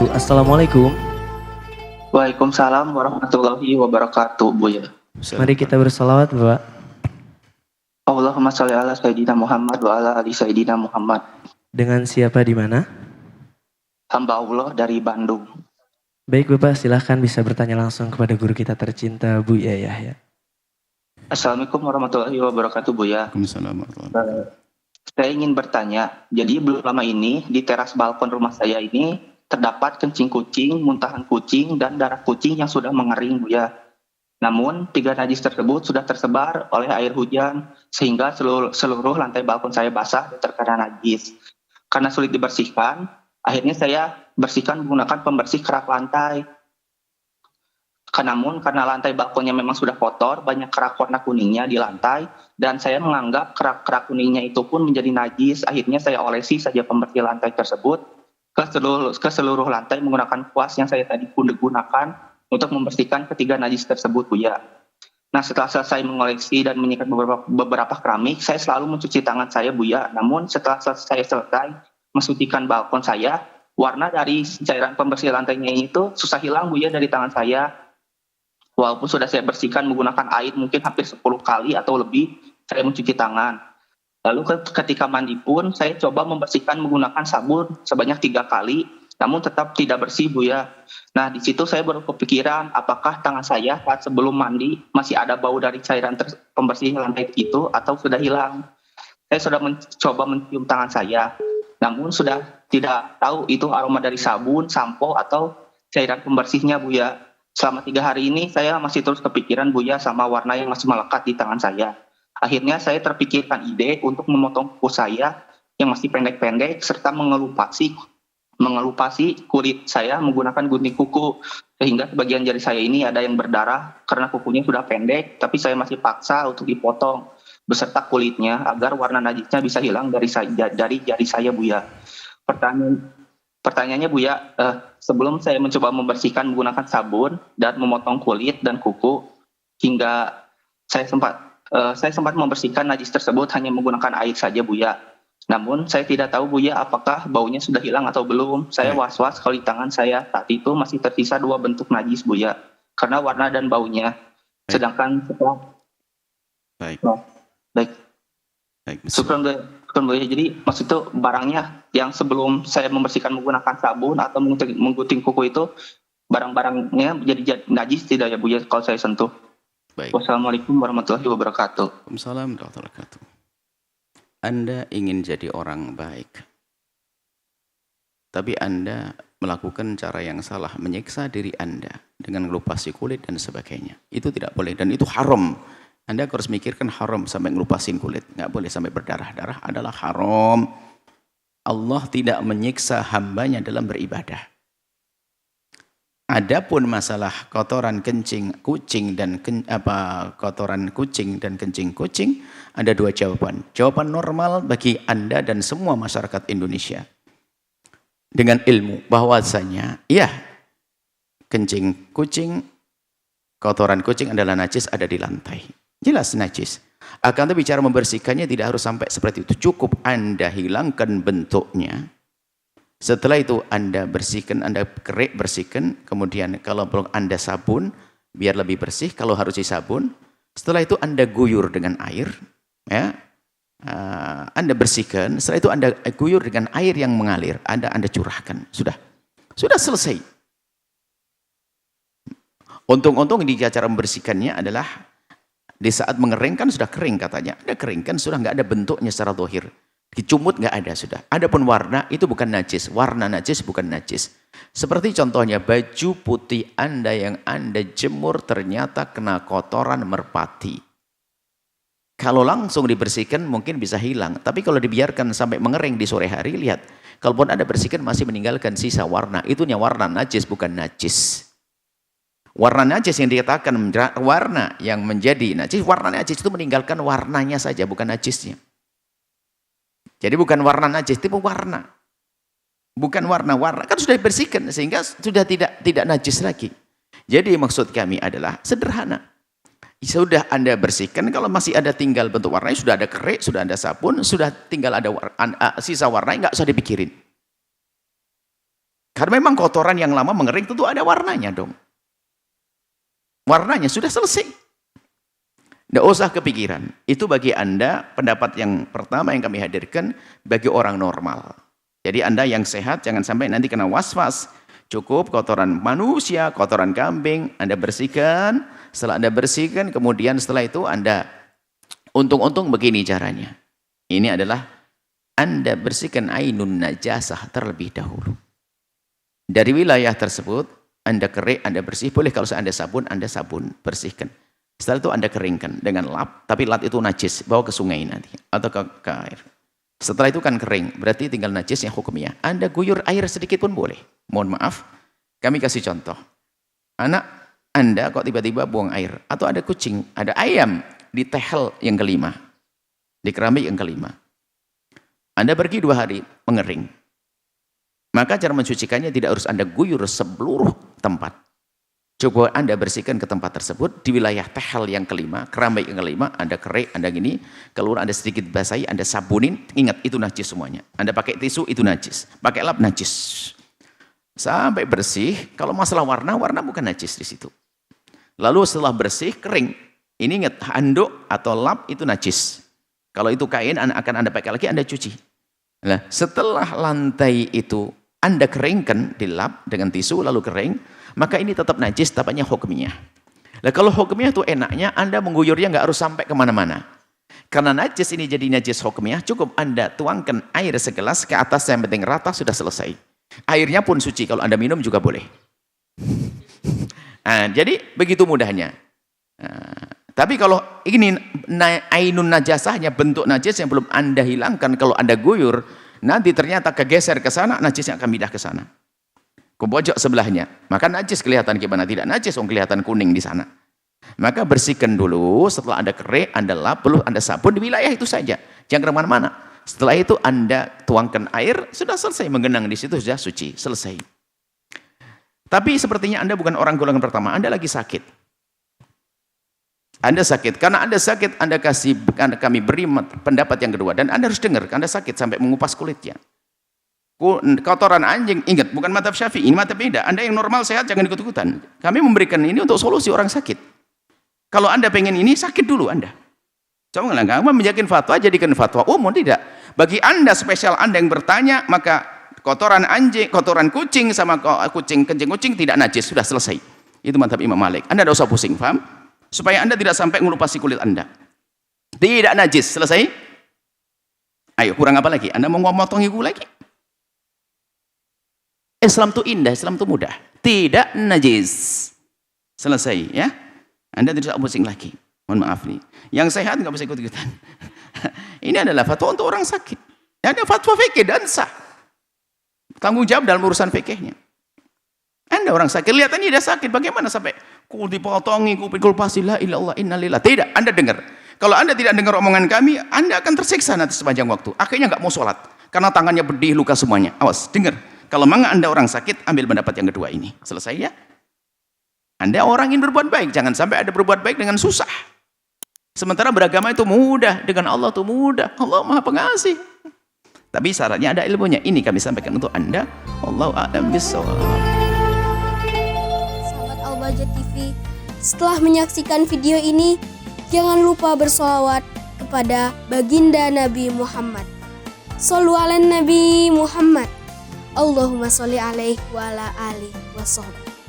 wabarakatuh. Assalamualaikum. Waalaikumsalam warahmatullahi wabarakatuh, Buya. Mari kita bersalawat, Bapak. Allahumma sholli ala Sayyidina Muhammad wa ala ali Sayyidina Muhammad. Dengan siapa di mana? Hamba Allah dari Bandung. Baik Bapak, silahkan bisa bertanya langsung kepada guru kita tercinta, Buya Yahya. Assalamualaikum warahmatullahi wabarakatuh, Buya. Waalaikumsalam warahmatullahi wabarakatuh. Saya ingin bertanya, jadi belum lama ini di teras balkon rumah saya ini terdapat kencing kucing, muntahan kucing, dan darah kucing yang sudah mengering, Buya. Namun, 3 najis tersebut sudah tersebar oleh air hujan, sehingga seluruh lantai balkon saya basah dan terkena najis. Karena sulit dibersihkan, akhirnya saya bersihkan menggunakan pembersih kerak lantai. Namun, karena lantai balkonnya memang sudah kotor, banyak kerak warna kuningnya di lantai, dan saya menganggap kerak-kerak kuningnya itu pun menjadi najis. Akhirnya saya olesi saja pembersih lantai tersebut ke seluruh lantai menggunakan kuas yang saya tadi gunakan untuk membersihkan ketiga najis tersebut, Buya. Nah, setelah selesai mengoleksi dan menyikat beberapa keramik, saya selalu mencuci tangan saya, Buya. Namun setelah saya selesai mensucikan balkon saya, warna dari cairan pembersih lantainya itu susah hilang, Buya, dari tangan saya. Walaupun sudah saya bersihkan menggunakan air mungkin hampir 10 kali atau lebih, saya mencuci tangan. Lalu ketika mandi pun, saya coba membersihkan menggunakan sabun sebanyak 3 kali, namun tetap tidak bersih, Buya. Nah, di situ saya baru kepikiran, apakah tangan saya saat sebelum mandi masih ada bau dari cairan pembersih lantai itu atau sudah hilang. Saya sudah mencoba mencium tangan saya, namun sudah tidak tahu itu aroma dari sabun, sampo, atau cairan pembersihnya, Buya. Selama 3 hari ini saya masih terus kepikiran, Buya, sama warna yang masih melekat di tangan saya. Akhirnya saya terpikirkan ide untuk memotong kuku saya yang masih pendek-pendek serta mengelupasi kulit saya menggunakan gunting kuku, sehingga sebagian jari saya ini ada yang berdarah karena kukunya sudah pendek, tapi saya masih paksa untuk dipotong beserta kulitnya agar warna najisnya bisa hilang dari jari saya, Buya. Pertanyaannya, Buya, sebelum saya mencoba membersihkan menggunakan sabun dan memotong kulit dan kuku, hingga saya sempat membersihkan najis tersebut hanya menggunakan air saja, Buya. Namun saya tidak tahu, Buya, apakah baunya sudah hilang atau belum. Saya was-was kalau di tangan saya saat itu masih tersisa 2 bentuk najis, Buya, karena warna dan baunya. Sedangkan setelah Baik. Syukran, Buya. Jadi maksud itu barangnya yang sebelum saya membersihkan menggunakan sabun atau menggunting kuku itu, barang-barangnya jadi najis tidak ya, Buya, kalau saya sentuh? Baik. Wassalamualaikum warahmatullahi wabarakatuh. Waalaikumsalam warahmatullahi wabarakatuh. Anda ingin jadi orang baik, tapi Anda melakukan cara yang salah, menyiksa diri Anda dengan ngelupasi kulit dan sebagainya. Itu tidak boleh dan itu haram. Anda harus mikirkan haram sampai ngelupasin kulit. Nggak boleh sampai berdarah-darah, adalah haram. Allah tidak menyiksa hambanya dalam beribadah. Adapun masalah kotoran kencing kucing dan kotoran kucing dan kencing kucing, ada 2 jawaban. Jawaban normal bagi Anda dan semua masyarakat Indonesia dengan ilmu bahwasanya ya, kencing kucing, kotoran kucing adalah najis, ada di lantai. Jelas najis. Akan tapi cara membersihkannya tidak harus sampai seperti itu. Cukup Anda hilangkan bentuknya. Setelah itu Anda bersihkan, Anda kerik bersihkan. Kemudian kalau perlu Anda sabun, biar lebih bersih. Kalau harus sabun, setelah itu Anda guyur dengan air. Ya, Anda bersihkan. Setelah itu Anda guyur dengan air yang mengalir. Anda curahkan. Sudah selesai. Untung-untung di cara membersihkannya adalah di saat mengeringkan sudah kering katanya. Ada keringkan sudah nggak ada bentuknya secara zahir. Dicumut nggak ada sudah. Adapun warna itu bukan najis. Warna najis bukan najis. Seperti contohnya baju putih Anda yang Anda jemur ternyata kena kotoran merpati. Kalau langsung dibersihkan mungkin bisa hilang. Tapi kalau dibiarkan sampai mengering di sore hari, lihat. Kalaupun Anda bersihkan masih meninggalkan sisa warna. Itunya warna najis bukan najis. Warna najis yang dikatakan warna yang menjadi najis, warna najis itu meninggalkan warnanya saja, bukan najisnya. Jadi bukan warna najis, itu warna. Bukan warna kan sudah dibersihkan sehingga sudah tidak najis lagi. Jadi maksud kami adalah sederhana. Sudah Anda bersihkan, kalau masih ada tinggal bentuk warnanya, sudah ada kerik, sudah ada sabun, sudah tinggal ada sisa warnanya, nggak usah dipikirin. Karena memang kotoran yang lama mengering tentu ada warnanya dong. Warnanya sudah selesai. Tidak usah kepikiran. Itu bagi Anda pendapat yang pertama yang kami hadirkan bagi orang normal. Jadi Anda yang sehat jangan sampai nanti kena was-was. Cukup kotoran manusia, kotoran kambing, Anda bersihkan. Setelah Anda bersihkan, kemudian setelah itu Anda untung-untung begini caranya. Ini adalah Anda bersihkan ainun najasah terlebih dahulu. Dari wilayah tersebut, Anda kerik, Anda bersih. Boleh kalau Anda sabun, bersihkan. Setelah itu Anda keringkan dengan lap, tapi lap itu najis, bawa ke sungai nanti atau ke air. Setelah itu kan kering, berarti tinggal najis yang hukumnya. Anda guyur air sedikit pun boleh. Mohon maaf, kami kasih contoh. Anak Anda kok tiba-tiba buang air, atau ada kucing, ada ayam di tehel yang kelima, di keramik yang kelima. Anda pergi 2 hari, mengering. Maka cara mencucikannya tidak harus Anda guyur seluruh tempat. Coba Anda bersihkan ke tempat tersebut, di wilayah tehel yang kelima, keramik yang kelima, Anda kerik, Anda gini, keluar Anda sedikit basahi, Anda sabunin, ingat itu najis semuanya. Anda pakai tisu, itu najis. Pakai lap, najis. Sampai bersih, kalau masalah warna, warna bukan najis di situ. Lalu setelah bersih, kering. Ini ingat, handuk atau lap itu najis. Kalau itu kain, akan Anda pakai lagi, Anda cuci. Nah, setelah lantai itu, Anda keringkan, dilap dengan tisu, lalu kering, maka ini tetap najis, tapanya hukumnya. Nah, kalau hukumnya itu enaknya, Anda mengguyurnya nggak harus sampai kemana-mana. Karena najis ini jadi najis hukumnya, cukup Anda tuangkan air segelas ke atas, yang penting rata, sudah selesai. Airnya pun suci, kalau Anda minum juga boleh. Nah, jadi begitu mudahnya. Nah, tapi kalau ini ainun najasahnya, bentuk najis yang belum Anda hilangkan, kalau Anda guyur, nanti ternyata kegeser ke sana, najisnya akan pindah ke sana. Ke pojok sebelahnya, maka najis kelihatan gimana? Tidak najis, kelihatan kuning di sana. Maka bersihkan dulu, setelah Anda kerik, Anda lap, perlu Anda sabun di wilayah itu saja, jangan kemana-mana. Setelah itu Anda tuangkan air, sudah selesai, menggenang di situ sudah suci, selesai. Tapi sepertinya Anda bukan orang golongan pertama, Anda lagi sakit. Anda sakit, karena Anda sakit, kami beri pendapat yang kedua, dan Anda harus dengar, Anda sakit sampai mengupas kulitnya. Kotoran anjing, ingat, bukan mazhab Syafi'i, ini mazhab beda. Anda yang normal sehat jangan ikut-ikutan. Kami memberikan ini untuk solusi orang sakit. Kalau Anda pengen ini, sakit dulu Anda. Coba nggak menjakin fatwa, jadikan fatwa umum, tidak. Bagi Anda spesial, Anda yang bertanya, maka kotoran anjing, kotoran kucing sama kencing kucing tidak najis, sudah selesai. Itu mazhab Imam Malik. Anda tidak usah pusing, paham? Supaya Anda tidak sampai ngelupasi kulit Anda. Tidak najis, selesai. Ayo, kurang apa lagi? Anda mau ngomong ibu lagi? Islam itu indah, Islam itu mudah. Tidak najis. Selesai ya. Anda tidak pusing lagi. Mohon maaf nih. Yang sehat nggak bisa ikut-ikutan. Ini adalah fatwa untuk orang sakit. Ada fatwa fikih dan sah. Tanggung jawab dalam urusan fikihnya. Anda orang sakit, lihat ini dia sakit. Bagaimana sampai dipotongi, kupikul pasti la ilallah innalillah. Tidak, Anda dengar. Kalau Anda tidak dengar omongan kami, Anda akan tersiksa nanti sepanjang waktu. Akhirnya nggak mau sholat. Karena tangannya bedih, luka semuanya. Awas, dengar. Kalau memang Anda orang sakit, ambil pendapat yang kedua ini. Selesai ya? Anda orang ingin berbuat baik, jangan sampai ada berbuat baik dengan susah. Sementara beragama itu mudah, dengan Allah itu mudah. Allah Maha Pengasih. Tapi syaratnya ada ilmunya. Ini kami sampaikan untuk Anda. Wallahu a'lam bishawab. Sahabat Al-Bahjah TV, setelah menyaksikan video ini, jangan lupa bersolawat kepada baginda Nabi Muhammad. Shollu ala Nabi Muhammad. Allahumma sholli alaihi wa ala alihi wa sahbihi.